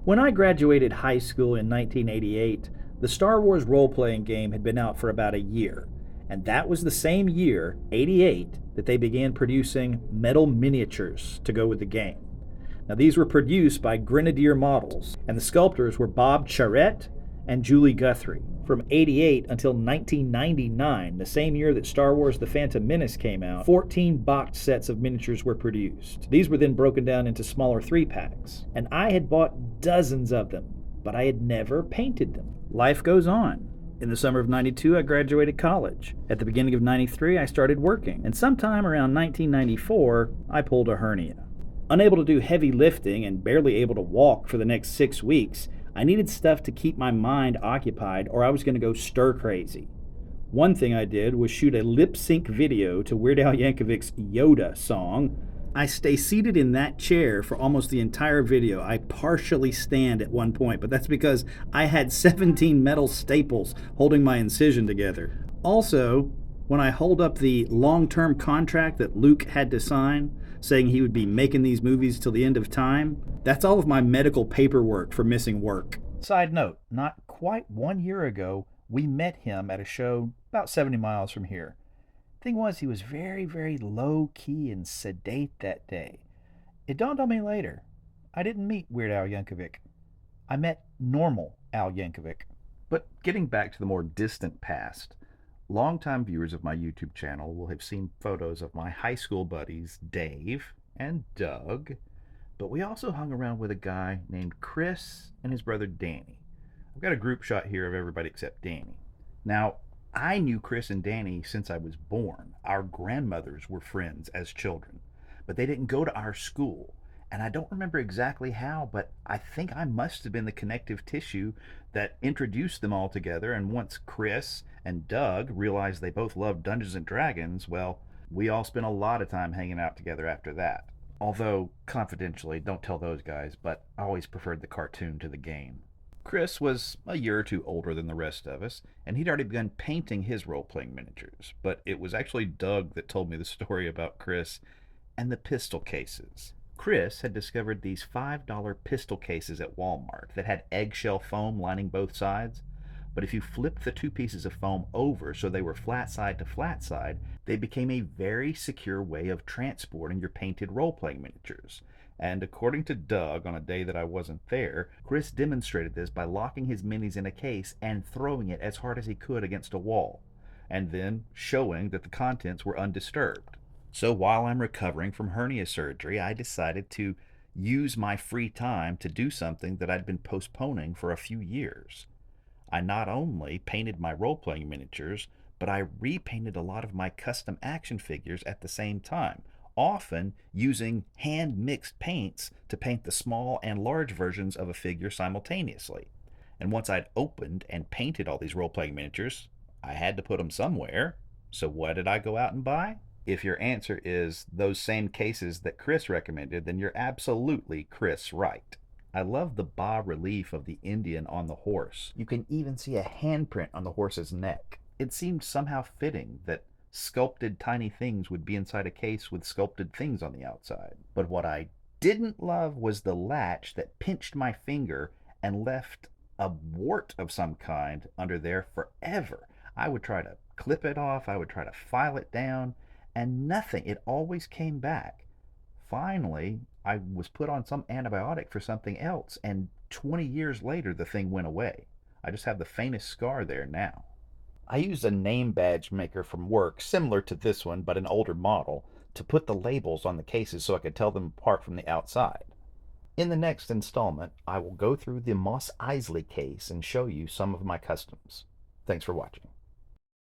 When I graduated high school in 1988, the Star Wars role playing game had been out for about a year, and that was the same year, 88, that they began producing metal miniatures to go with the game. Now, these were produced by Grenadier Models, and the sculptors were Bob Charette and Julie Guthrie. From 88 until 1999, the same year that Star Wars The Phantom Menace came out, 14 boxed sets of miniatures were produced. These were then broken down into smaller 3-packs, and I had bought dozens of them, but I had never painted them. Life goes on. In the summer of 92, I graduated college. At the beginning of 93, I started working, and sometime around 1994, I pulled a hernia. Unable to do heavy lifting and barely able to walk for the next 6 weeks, I needed stuff to keep my mind occupied or I was going to go stir crazy. One thing I did was shoot a lip sync video to Weird Al Yankovic's Yoda song. I stay seated in that chair for almost the entire video. I partially stand at one point, but that's because I had 17 metal staples holding my incision together. Also, when I hold up the long-term contract that Luke had to sign, saying he would be making these movies till the end of time, that's all of my medical paperwork for missing work. Side note, not quite 1 year ago, we met him at a show about 70 miles from here. Thing was, he was very, very low-key and sedate that day. It dawned on me later, I didn't meet Weird Al Yankovic. I met normal Al Yankovic. But getting back to the more distant past, longtime viewers of my YouTube channel will have seen photos of my high school buddies, Dave and Doug, but we also hung around with a guy named Chris and his brother Danny. I've got a group shot here of everybody except Danny. Now, I knew Chris and Danny since I was born. Our grandmothers were friends as children, but they didn't go to our school. And I don't remember exactly how, but I think I must have been the connective tissue that introduced them all together. And once Chris and Doug realized they both loved Dungeons and Dragons, well, we all spent a lot of time hanging out together after that. Although, confidentially, don't tell those guys, but I always preferred the cartoon to the game. Chris was a year or two older than the rest of us, and he'd already begun painting his role-playing miniatures. But it was actually Doug that told me the story about Chris and the pistol cases. Chris had discovered these $5 pistol cases at Walmart that had eggshell foam lining both sides. But if you flipped the two pieces of foam over so they were flat side to flat side, they became a very secure way of transporting your painted role-playing miniatures. And according to Doug, on a day that I wasn't there, Chris demonstrated this by locking his minis in a case and throwing it as hard as he could against a wall, and then showing that the contents were undisturbed. So while I'm recovering from hernia surgery, I decided to use my free time to do something that I'd been postponing for a few years. I not only painted my role-playing miniatures, but I repainted a lot of my custom action figures at the same time, often using hand-mixed paints to paint the small and large versions of a figure simultaneously. And once I'd opened and painted all these role-playing miniatures, I had to put them somewhere. So what did I go out and buy? If your answer is those same cases that Chris recommended, then you're absolutely Chris right. I love the bas-relief of the Indian on the horse. You can even see a handprint on the horse's neck. It seemed somehow fitting that sculpted tiny things would be inside a case with sculpted things on the outside. But what I didn't love was the latch that pinched my finger and left a wart of some kind under there forever. I would try to clip it off, I would try to file it down, and nothing. It always came back. Finally, I was put on some antibiotic for something else, and 20 years later the thing went away. I just have the faintest scar there now. I used a name badge maker from work, similar to this one, but an older model, to put the labels on the cases so I could tell them apart from the outside. In the next installment, I will go through the Mos Eisley case and show you some of my customs. Thanks for watching.